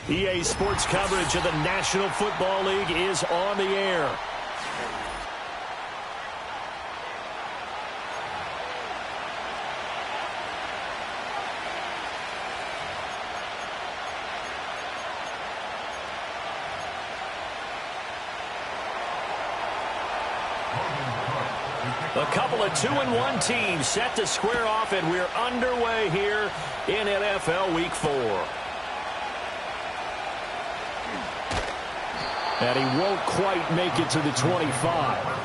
EA Sports coverage of the National Football League is on the air. A couple of 2-1 teams set to square off, and we're underway here in NFL Week 4. And he won't quite make it to the 25.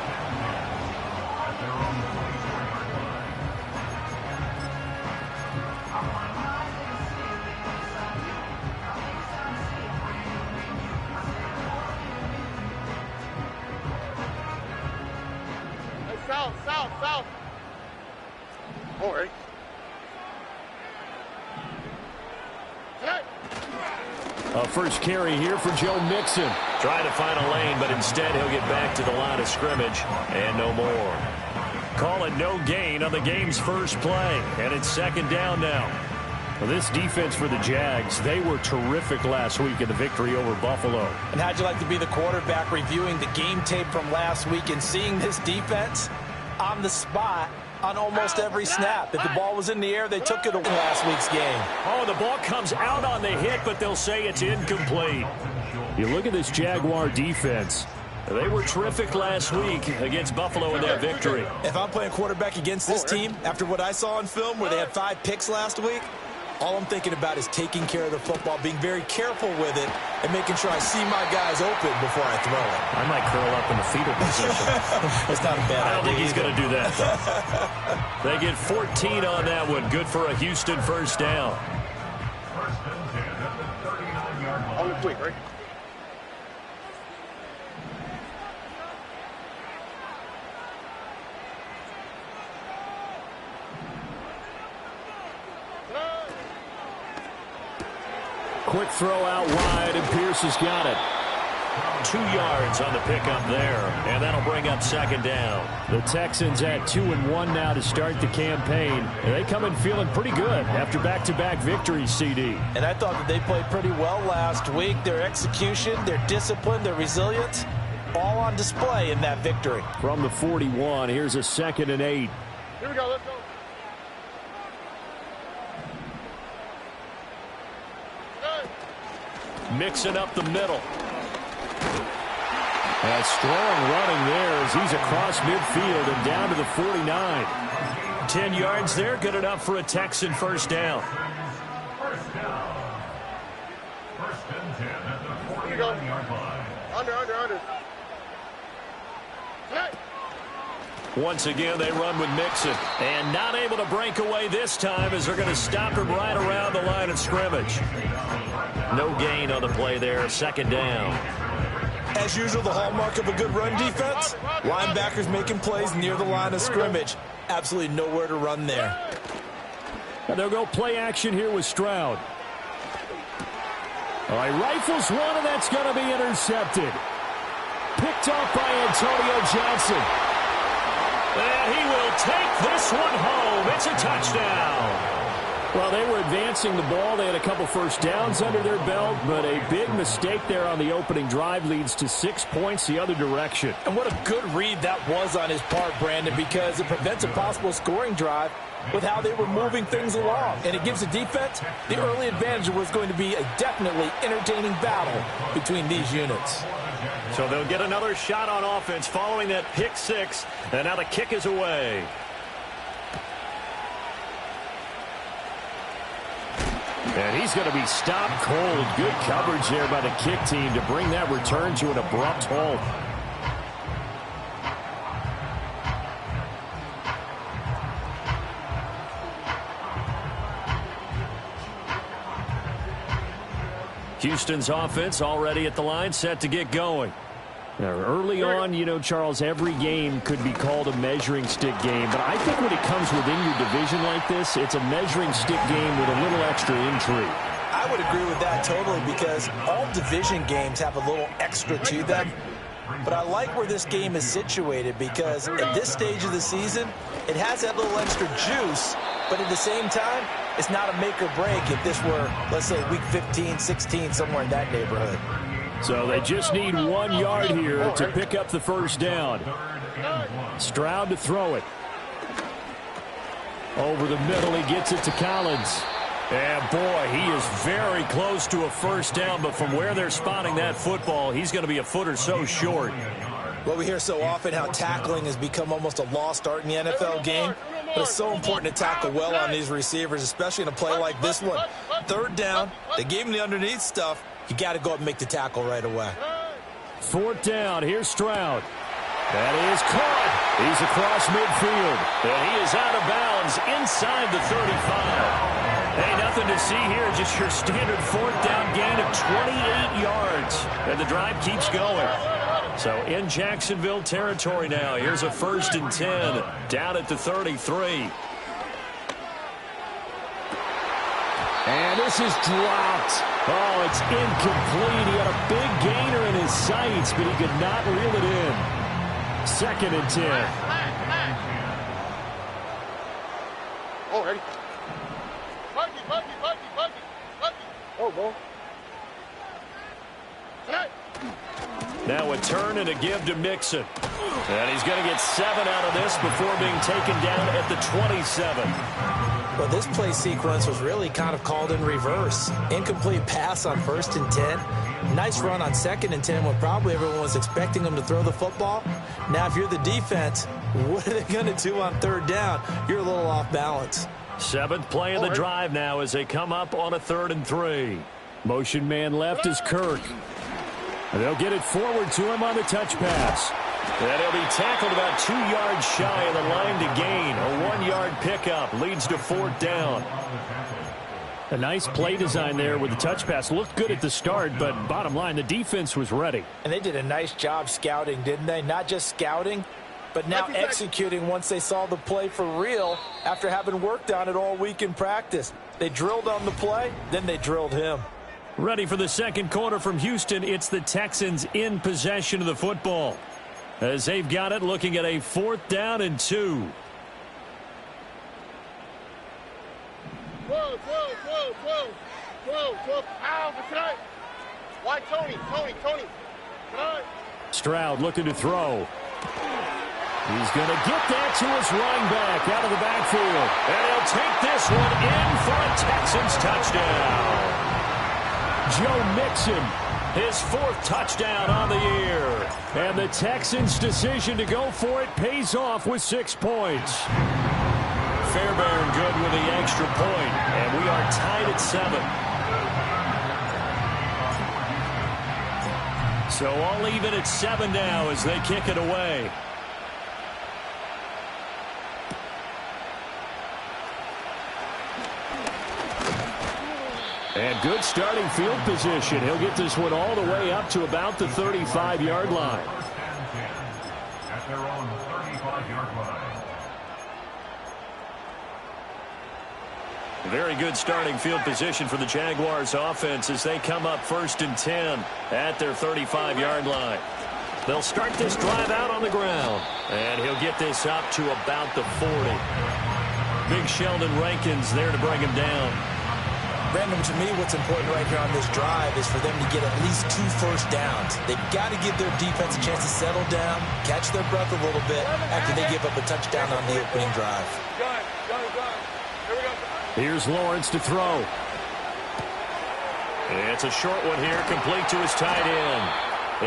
South. All right. A first carry here for Joe Mixon. Trying to find a lane, but instead he'll get back to the line of scrimmage and no more. Call it no gain on the game's first play, and it's second down now. Well, this defense for the Jags, they were terrific last week in the victory over Buffalo. And how'd you like to be the quarterback reviewing the game tape from last week and seeing this defense on the spot on almost every snap? If the ball was in the air, they took it in last week's game. Oh, the ball comes out on the hit, but they'll say it's incomplete. You look at this Jaguar defense. They were terrific last week against Buffalo in that victory. If I'm playing quarterback against this team, after what I saw on film where they had 5 picks last week, all I'm thinking about is taking care of the football, being very careful with it, and making sure I see my guys open before I throw it. I might curl up in the fetal position. That's not a bad idea. I don't think he's going to do that, though. They get 14 on that one. Good for a Houston first down. On the quick, right? Quick throw out wide, and Pierce has got it. 2 yards on the pickup there, and that'll bring up second down. The Texans at 2-1 now to start the campaign. And they come in feeling pretty good after back-to-back victories, CD. And I thought that they played pretty well last week. Their execution, their discipline, their resilience, all on display in that victory. From the 41, here's a 2nd and 8. Here we go, let's go. Mixing up the middle. A strong running there as he's across midfield and down to the 49. 10 yards there, good enough for a Texan first down. First and 10 at the 49-yard line. Under. Hey. Once again, they run with Mixon. And not able to break away this time as they're going to stop him right around the line of scrimmage. No gain on the play there, second down. As usual, the hallmark of a good run defense, linebackers making plays near the line of scrimmage. Absolutely nowhere to run there. And they'll go play action here with Stroud. All right, rifles one, and that's going to be intercepted. Picked off by Antonio Johnson. And he will take this one home. It's a touchdown. Well, they were advancing the ball. They had a couple first downs under their belt, but a big mistake there on the opening drive leads to 6 points the other direction. And what a good read that was on his part, Brandon, because it prevents a possible scoring drive with how they were moving things along. And it gives the defense the early advantage. Was going to be a definitely entertaining battle between these units. So they'll get another shot on offense following that pick 6, and now the kick is away. And he's going to be stopped cold. Good coverage there by the kick team to bring that return to an abrupt halt. Houston's offense already at the line, set to get going. Now, early on, you know, Charles, every game could be called a measuring stick game. But I think when it comes within your division like this, it's a measuring stick game with a little extra intrigue. I would agree with that totally, because all division games have a little extra to them. But I like where this game is situated, because at this stage of the season, it has that little extra juice But at the same time, it's not a make or break if this were, let's say, week 15, 16, somewhere in that neighborhood. So they just need 1 yard here to pick up the first down. Stroud to throw it. Over the middle, he gets it to Collins. And, boy, he is very close to a first down, but from where they're spotting that football, he's going to be a foot or so short. Well, we hear so often how tackling has become almost a lost art in the NFL game, but it's so important to tackle well on these receivers, especially in a play like this one. Third down, they gave him the underneath stuff. You got to go up and make the tackle right away. Fourth down, here's Stroud. That is caught. He's across midfield, and he is out of bounds inside the 35. Hey, nothing to see here, just your standard fourth down gain of 28 yards. And the drive keeps going. So in Jacksonville territory now, here's a 1st and 10 down at the 33. And this is dropped. Oh, it's incomplete. He had a big gainer in his sights, but he could not reel it in. 2nd and 10. Oh, ready? Oh, ball. Now a turn and a give to Mixon. And he's going to get 7 out of this before being taken down at the 27. Well, this play sequence was really kind of called in reverse. Incomplete pass on 1st and 10. Nice run on 2nd and 10 when probably everyone was expecting him to throw the football. Now, if you're the defense, what are they going to do on 3rd down? You're a little off balance. 7th play of the drive now as they come up on a 3rd and 3. Motion man left is Kirk. And they'll get it forward to him on the touch pass. And he'll be tackled about 2 yards shy of the line to gain. A 1-yard pickup leads to 4th down. A nice play design there with the touch pass. Looked good at the start, but bottom line, the defense was ready. And they did a nice job scouting, didn't they? Not just scouting, but now executing once they saw the play for real after having worked on it all week in practice. They drilled on the play, then they drilled him. Ready for the second quarter from Houston. It's the Texans in possession of the football. As they've got it, looking at a 4th down and 2. Whoa. Ow, that's right. Why, Tony? Right. Stroud looking to throw. He's going to get that to his running back out of the backfield. And he'll take this one in for a Texans touchdown. Joe Mixon, his 4th touchdown on the year. And the Texans' decision to go for it pays off with 6 points. Fairbairn good with the extra point, and we are tied at 7. So all even at 7 now as they kick it away. And good starting field position. He'll get this one all the way up to about the 35-yard line. At their own 35-yard line. Very good starting field position for the Jaguars offense as they come up 1st and 10 at their 35-yard line. They'll start this drive out on the ground. And he'll get this up to about the 40. Big Sheldon Rankins there to bring him down. Brandon, to me, what's important right here on this drive is for them to get at least 2 first downs. They've got to give their defense a chance to settle down, catch their breath a little bit after they give up a touchdown on the opening drive. Here's Lawrence to throw. It's a short one here, complete to his tight end.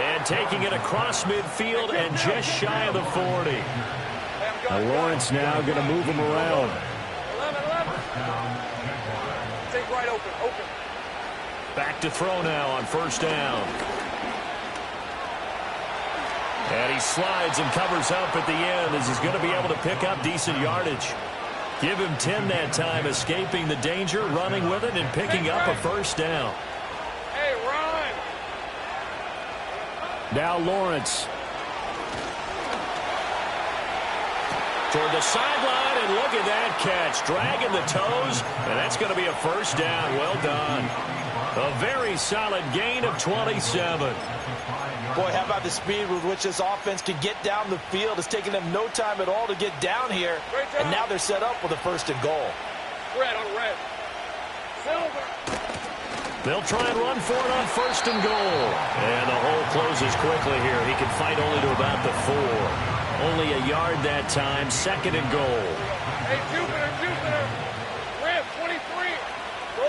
And taking it across midfield and just shy of the 40. Now Lawrence now going to move him around. Right open. Back to throw now on 1st down. And he slides and covers up at the end as he's going to be able to pick up decent yardage. Give him 10 that time, escaping the danger, running with it, and picking up a 1st down. Hey, run! Now Lawrence. Toward the sideline, and look at that catch. Dragging the toes, and that's going to be a 1st down. Well done. A very solid gain of 27. Boy, how about the speed with which this offense can get down the field? It's taking them no time at all to get down here, and now they're set up with a 1st and goal. Red on red. Silver. They'll try and run for it on 1st and goal. And the hole closes quickly here. He can fight only to about the 4. Only a yard that time. 2nd and goal. Hey, Jupiter. Red, 23. Go.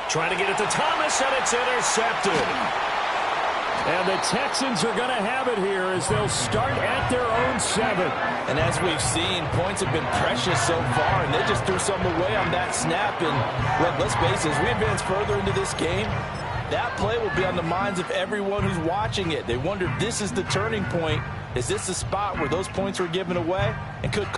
Trying to get it to Thomas, and it's intercepted. And the Texans are going to have it here as they'll start at their own 7. And as we've seen, points have been precious so far, and they just threw some away on that snap. And look, let's face it, as we advance further into this game, that play will be on the minds of everyone who's watching it. They wonder, this is the turning point. Is this the spot where those points were given away and could